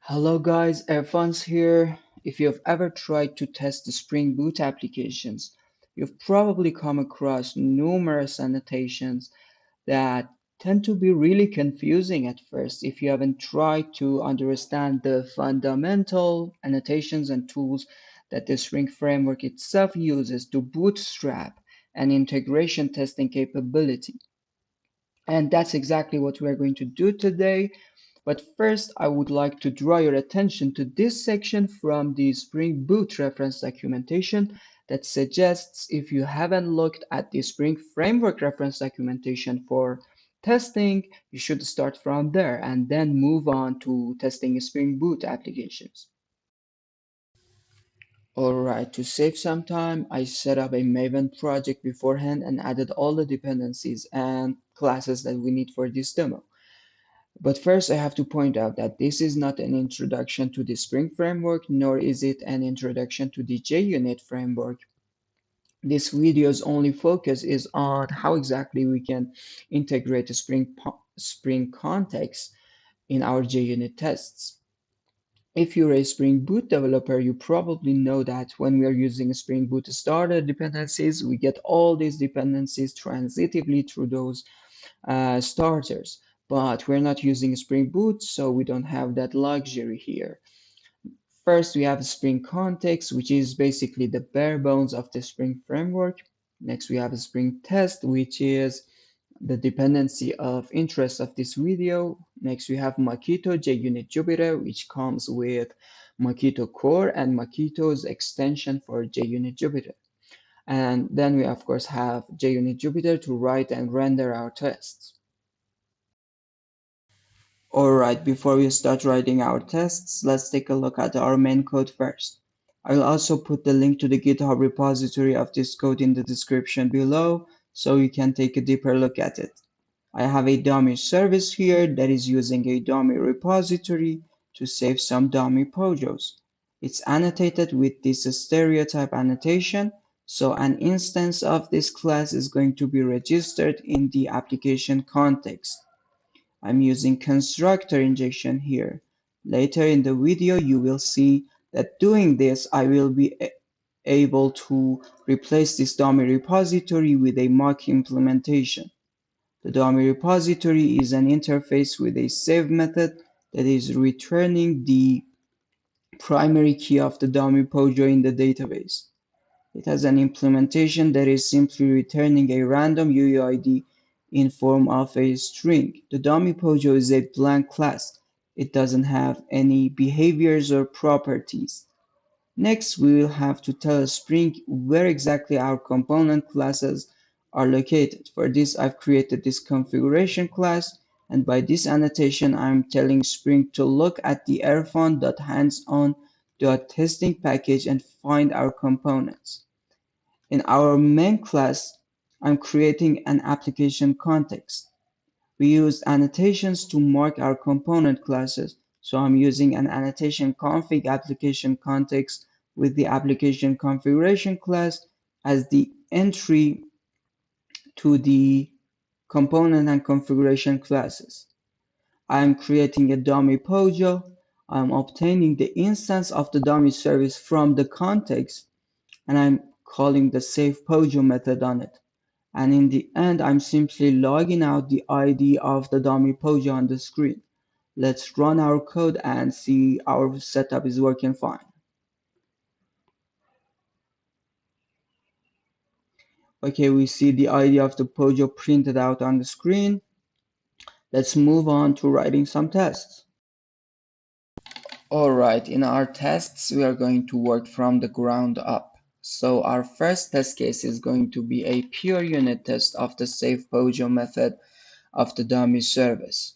Hello guys, Erfan's here. If you've ever tried to test the Spring Boot applications, you've probably come across numerous annotations that tend to be really confusing at first if you haven't tried to understand the fundamental annotations and tools that the Spring framework itself uses to bootstrap an integration testing capability. And that's exactly what we're going to do today. But first, I would like to draw your attention to this section from the Spring Boot reference documentation that suggests if you haven't looked at the Spring Framework reference documentation for testing, you should start from there and then move on to testing Spring Boot applications. Alright, to save some time, I set up a Maven project beforehand and added all the dependencies and classes that we need for this demo. But first, I have to point out that this is not an introduction to the Spring framework, nor is it an introduction to the JUnit framework. This video's only focus is on how exactly we can integrate the Spring context in our JUnit tests. If you're a Spring Boot developer, you probably know that when we are using Spring Boot starter dependencies, we get all these dependencies transitively through those starters. But we're not using Spring Boot, so we don't have that luxury here. First, we have Spring Context, which is basically the bare bones of the Spring framework. Next, we have a Spring Test, which is the dependency of interest of this video. Next, we have Mockito JUnit Jupyter, which comes with Mockito Core and Mockito's extension for JUnit Jupyter. And then we, of course, have JUnit Jupyter to write and render our tests. Alright, before we start writing our tests, let's take a look at our main code first. I'll also put the link to the GitHub repository of this code in the description below, so you can take a deeper look at it. I have a dummy service here that is using a dummy repository to save some dummy pojos. It's annotated with this stereotype annotation, so an instance of this class is going to be registered in the application context. I'm using constructor injection here. Later in the video, you will see that doing this, I will be able to replace this dummy repository with a mock implementation. The dummy repository is an interface with a save method that is returning the primary key of the dummy pojo in the database. It has an implementation that is simply returning a random UUID in form of a string. The dummy pojo is a blank class. It doesn't have any behaviors or properties. Next, we will have to tell Spring where exactly our component classes are located. For this, I've created this configuration class, and by this annotation, I'm telling Spring to look at the erfan.handson.testing package and find our components. In our main class, I'm creating an application context. We used annotations to mark our component classes, so I'm using an annotation config application context with the application configuration class as the entry to the component and configuration classes. I'm creating a dummy pojo. I'm obtaining the instance of the dummy service from the context, and I'm calling the save pojo method on it. And in the end, I'm simply logging out the ID of the dummy pojo on the screen. Let's run our code and see our setup is working fine. Okay, we see the ID of the pojo printed out on the screen. Let's move on to writing some tests. Alright, in our tests, we are going to work from the ground up. So our first test case is going to be a pure unit test of the save pojo method of the dummy service.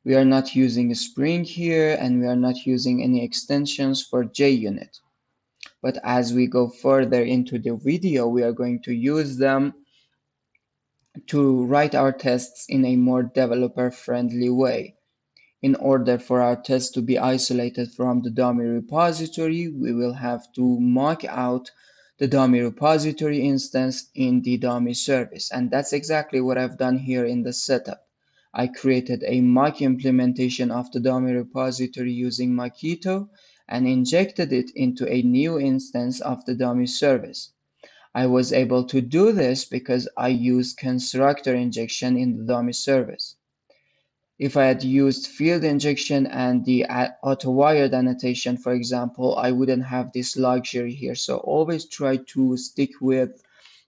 We are not using Spring here, and we are not using any extensions for JUnit. But as we go further into the video, we are going to use them to write our tests in a more developer-friendly way. In order for our tests to be isolated from the dummy repository, we will have to mock out the dummy repository instance in the dummy service. And that's exactly what I've done here in the setup. I created a mock implementation of the dummy repository using Mockito and injected it into a new instance of the dummy service. I was able to do this because I used constructor injection in the dummy service. If I had used field injection and the auto-wired annotation, for example, I wouldn't have this luxury here. So always try to stick with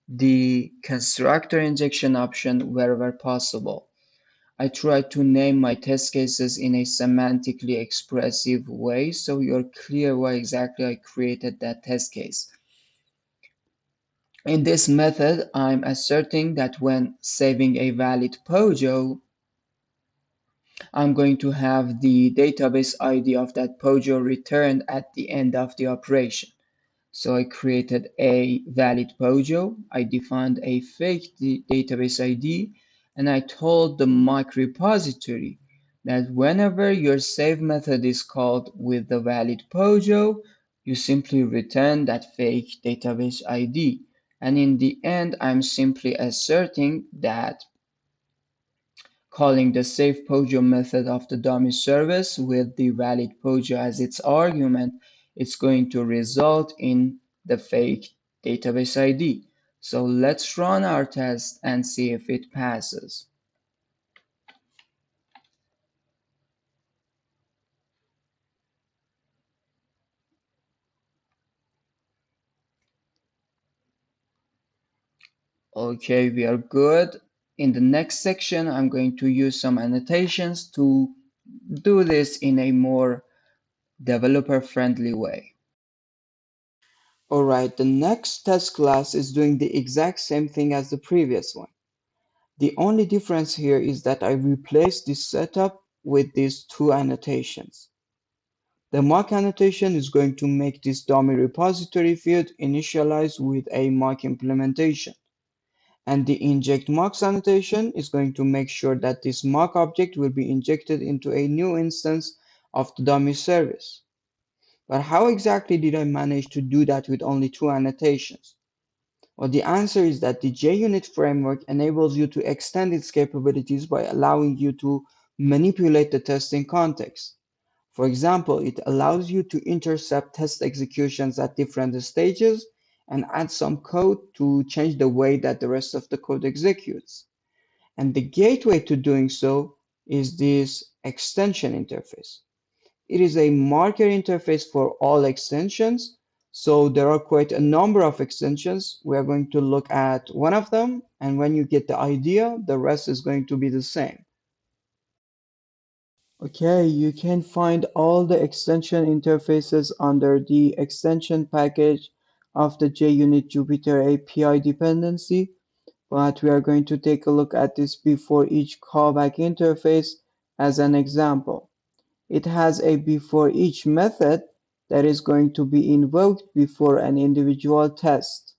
the constructor injection option wherever possible. I try to name my test cases in a semantically expressive way so you're clear why exactly I created that test case. In this method, I'm asserting that when saving a valid POJO, I'm going to have the database ID of that POJO returned at the end of the operation. So I created a valid POJO, I defined a fake database ID, and I told the mock repository that whenever your save method is called with the valid POJO, you simply return that fake database ID. And in the end, I'm simply asserting that calling the savePojo method of the dummy service with the valid Pojo as its argument, it's going to result in the fake database ID. So let's run our test and see if it passes. Okay, we are good. In the next section, I'm going to use some annotations to do this in a more developer-friendly way. Alright, the next test class is doing the exact same thing as the previous one. The only difference here is that I replaced this setup with these two annotations. The mock annotation is going to make this dummy repository field initialize with a mock implementation. And the inject mocks annotation is going to make sure that this mock object will be injected into a new instance of the dummy service. But how exactly did I manage to do that with only two annotations? Well, the answer is that the JUnit framework enables you to extend its capabilities by allowing you to manipulate the testing context. For example, it allows you to intercept test executions at different stages and add some code to change the way that the rest of the code executes. And the gateway to doing so is this extension interface. It is a marker interface for all extensions. So there are quite a number of extensions. We are going to look at one of them, and when you get the idea, the rest is going to be the same. Okay, you can find all the extension interfaces under the extension package of the JUnit Jupyter API dependency, but we are going to take a look at this before each callback interface as an example. It has a before each method that is going to be invoked before an individual test.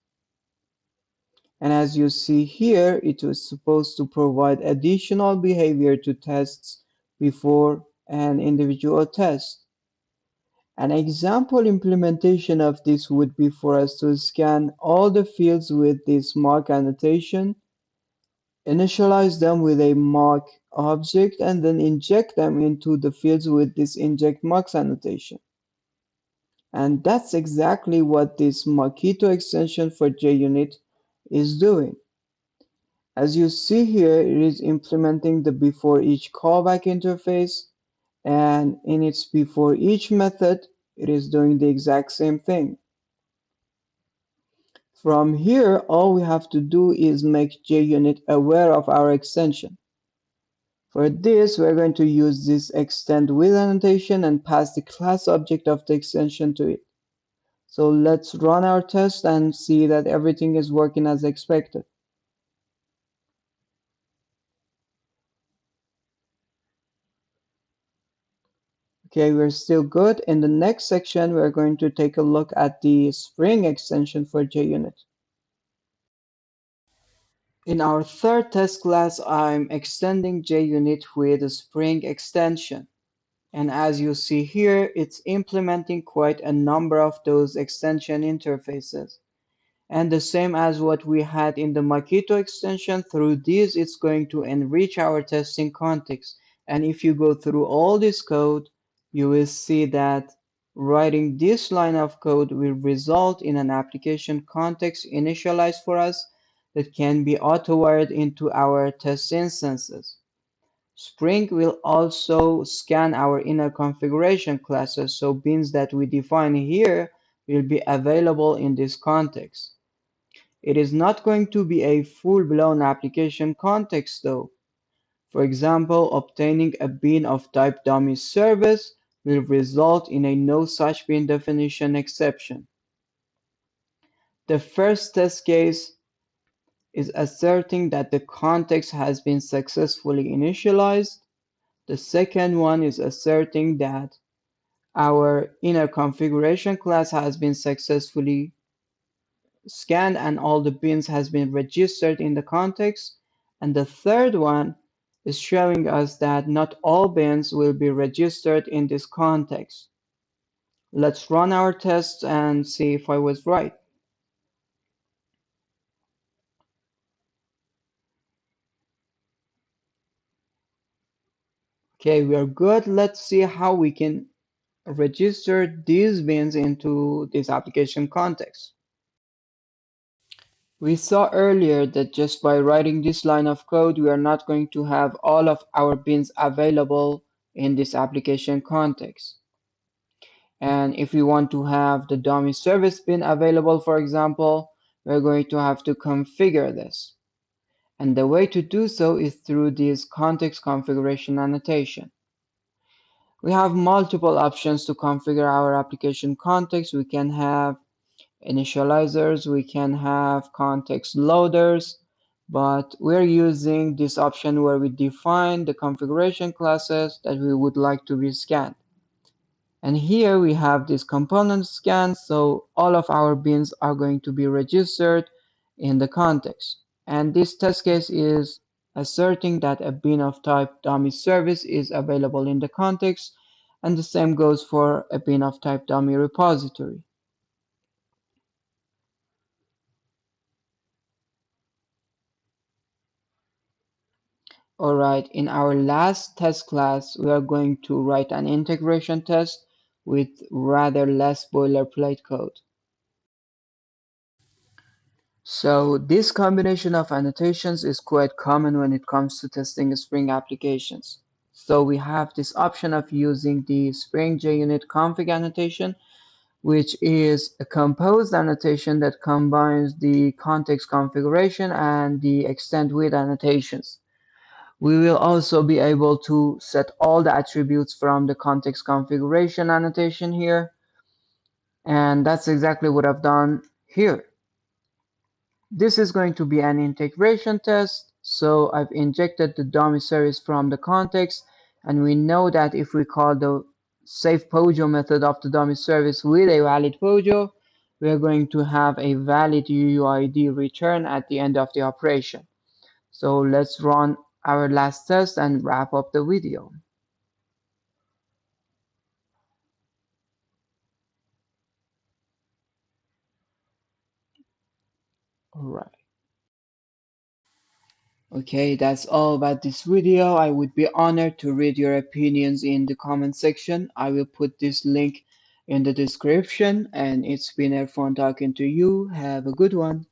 And as you see here, it was supposed to provide additional behavior to tests before an individual test. An example implementation of this would be for us to scan all the fields with this mock annotation, initialize them with a mock object, and then inject them into the fields with this inject mocks annotation. And that's exactly what this Mockito extension for JUnit is doing. As you see here, it is implementing the before each callback interface, and in its before each method, it is doing the exact same thing. From here, all we have to do is make JUnit aware of our extension. For this, we're going to use this extend with annotation and pass the class object of the extension to it. So let's run our test and see that everything is working as expected. Okay, we're still good. In the next section, we're going to take a look at the Spring extension for JUnit. In our third test class, I'm extending JUnit with a Spring extension. And as you see here, it's implementing quite a number of those extension interfaces. And the same as what we had in the Mockito extension, through this it's going to enrich our testing context. And if you go through all this code, you will see that writing this line of code will result in an application context initialized for us that can be auto-wired into our test instances. Spring will also scan our inner configuration classes, so beans that we define here will be available in this context. It is not going to be a full-blown application context though. For example, obtaining a bean of type dummy service will result in a no such bean definition exception. The first test case is asserting that the context has been successfully initialized. The second one is asserting that our inner configuration class has been successfully scanned and all the bins has been registered in the context. And the third one is showing us that not all bins will be registered in this context. Let's run our tests and see if I was right. Okay, we are good. Let's see how we can register these bins into this application context. We saw earlier that just by writing this line of code, we are not going to have all of our bins available in this application context. And if we want to have the dummy service bin available, for example, we're going to have to configure this. And the way to do so is through this context configuration annotation. We have multiple options to configure our application context. We can have initializers, we can have context loaders, but we're using this option where we define the configuration classes that we would like to be scanned. And here we have this component scan, so all of our bins are going to be registered in the context. And this test case is asserting that a bin of type dummy service is available in the context, and the same goes for a bin of type dummy repository. Alright, in our last test class, we are going to write an integration test with rather less boilerplate code. So this combination of annotations is quite common when it comes to testing Spring applications. So we have this option of using the Spring JUnit config annotation, which is a composed annotation that combines the context configuration and the extend with annotations. We will also be able to set all the attributes from the context configuration annotation here. And that's exactly what I've done here. This is going to be an integration test. So I've injected the dummy service from the context. And we know that if we call the savePojo method of the dummy service with a valid Pojo, we're going to have a valid UUID return at the end of the operation. So let's run our last test and wrap up the video. All right. Okay, that's all about this video. I would be honored to read your opinions in the comment section. I will put this link in the description, and it's been a fun talking to you. Have a good one.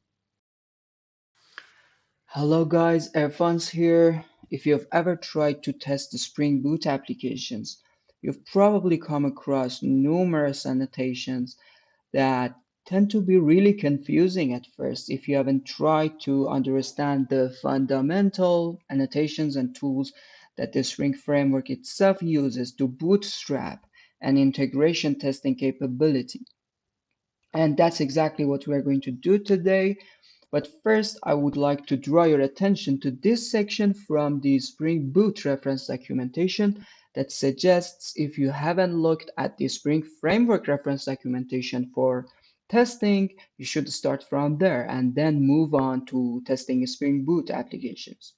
Hello guys, Erfan's here. If you've ever tried to test the Spring Boot applications, you've probably come across numerous annotations that tend to be really confusing at first if you haven't tried to understand the fundamental annotations and tools that the Spring framework itself uses to bootstrap an integration testing capability. And that's exactly what we're going to do today. But first, I would like to draw your attention to this section from the Spring Boot reference documentation that suggests if you haven't looked at the Spring Framework reference documentation for testing, you should start from there and then move on to testing Spring Boot applications.